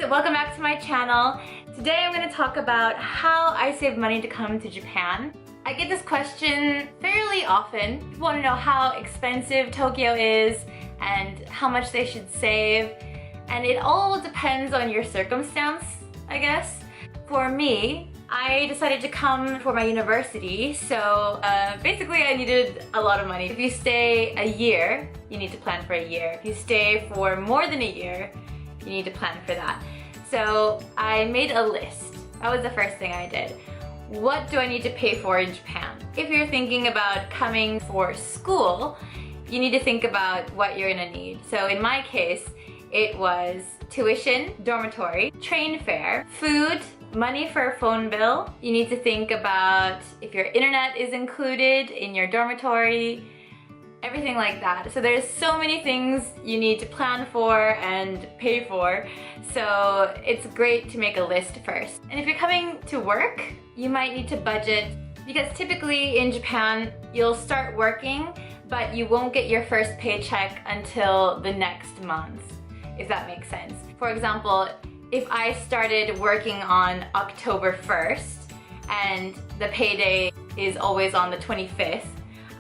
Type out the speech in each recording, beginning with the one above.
guys, welcome back to my channel. Today I'm going to talk about how I save money to come to Japan. I get this question fairly often. People want to know how expensive Tokyo is and how much they should save. And it all depends on your circumstance, I guess. For me, I decided to come for my university, so basically I needed a lot of money. If you stay a year, you need to plan for a year. If you stay for more than a year, you need to plan for that. So I made a list. That was the first thing I did. What do I need to pay for in Japan? If you're thinking about coming for school, you need to think about what you're gonna need. So in my case, it was tuition, dormitory, train fare, food, money for a phone bill. You need to think about if your internet is included in your dormitory, everything like that. So there's so many things you need to plan for and pay for. So it's great to make a list first. And if you're coming to work, you might need to budget, because typically in Japan, you'll start working, but you won't get your first paycheck until the next month, if that makes sense. For example, if I started working on October 1st and the payday is always on the 25th,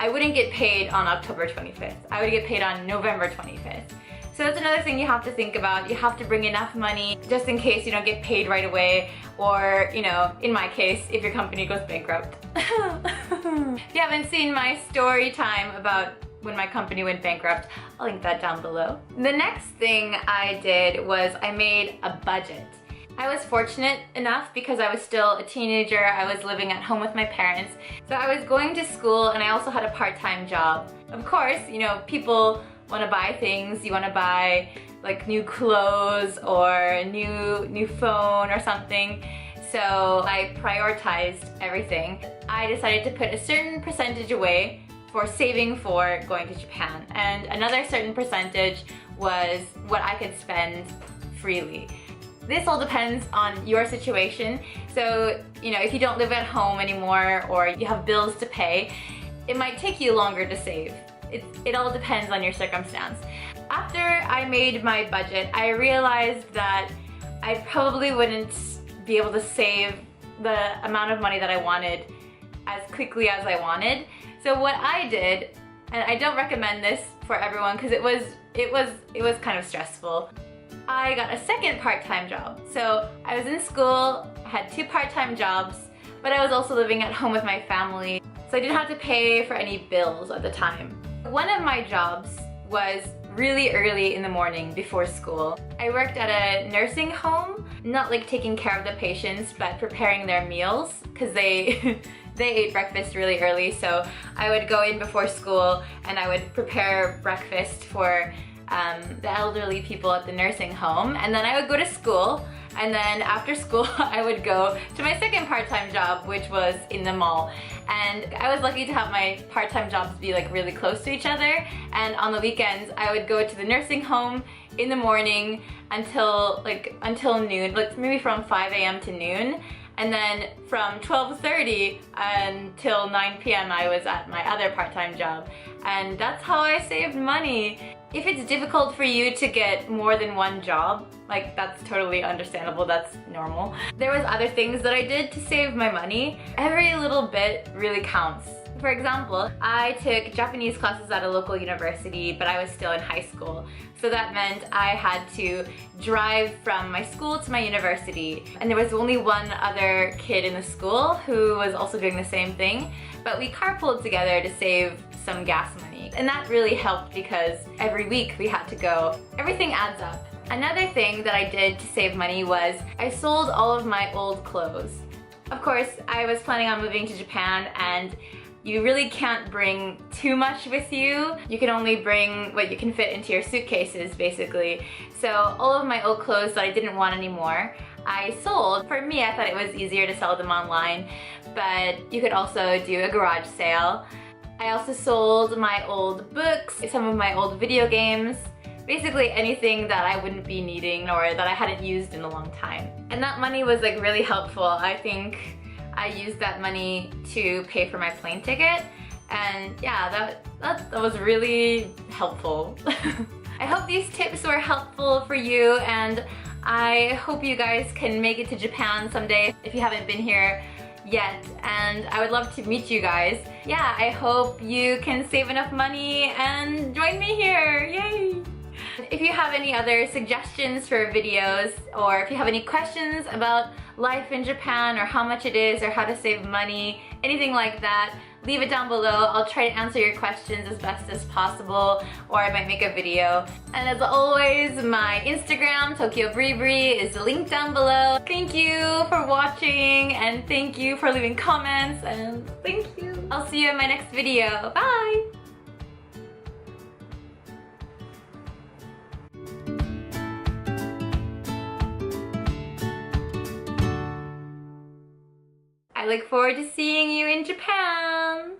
I wouldn't get paid on October 25th. I would get paid on November 25th. So that's another thing you have to think about. You have to bring enough money just in case you don't get paid right away, or, you know, in my case, if your company goes bankrupt. If you haven't seen my story time about when my company went bankrupt, I'll link that down below. The next thing I did was I made a budget. I was fortunate enough because I was still a teenager. I was living at home with my parents. So I was going to school and I also had a part-time job. Of course, you know, people want to buy things. You want to buy like new clothes or a new phone or something. So I prioritized everything. I decided to put a certain percentage away for saving for going to Japan, and another certain percentage was what I could spend freely. This all depends on your situation. So, you know, if you don't live at home anymore or you have bills to pay, it might take you longer to save. It all depends on your circumstance. After I made my budget, I realized that I probably wouldn't be able to save the amount of money that I wanted as quickly as I wanted. So what I did, and I don't recommend this for everyone because it was kind of stressful, I got a second part-time job. So I was in school, I had 2 part-time jobs, but I was also living at home with my family, so I didn't have to pay for any bills at the time. One of my jobs was really early in the morning before school. I worked at a nursing home, not like taking care of the patients, but preparing their meals, because they ate breakfast really early. So I would go in before school and I would prepare breakfast for the elderly people at the nursing home, and then I would go to school, and then after school I would go to my second part-time job, which was in the mall. And I was lucky to have my part-time jobs be like really close to each other, and on the weekends I would go to the nursing home in the morning until noon, like maybe from 5 a.m. to noon. And then from 12:30 until 9 p.m. I was at my other part-time job. And that's how I saved money. If it's difficult for you to get more than one job, like that's totally understandable, that's normal. There was other things that I did to save my money. Every little bit really counts. For example, I took Japanese classes at a local university, but I was still in high school. So that meant I had to drive from my school to my university. And there was only one other kid in the school who was also doing the same thing, but we carpooled together to save some gas money. And that really helped because every week we had to go. Everything adds up. Another thing that I did to save money was I sold all of my old clothes. Of course, I was planning on moving to Japan, and you really can't bring too much with you. You can only bring what you can fit into your suitcases, basically. So all of my old clothes that I didn't want anymore, I sold. For me, I thought it was easier to sell them online, but you could also do a garage sale. I also sold my old books, some of my old video games, basically anything that I wouldn't be needing or that I hadn't used in a long time. And that money was like really helpful. I think I used that money to pay for my plane ticket, and yeah, that was really helpful. I hope these tips were helpful for you, and I hope you guys can make it to Japan someday if you haven't been here yet, and I would love to meet you guys. Yeah, I hope you can save enough money and join me here. Yay! If you have any other suggestions for videos, or if you have any questions about life in Japan or how much it is or how to save money, anything like that, leave it down below. I'll try to answer your questions as best as possible, or I might make a video. And as always, my Instagram, TokyoBriBri, is linked down below. Thank you for watching, and thank you for leaving comments, and thank you. I'll see you in my next video. Bye! I look forward to seeing you in Japan!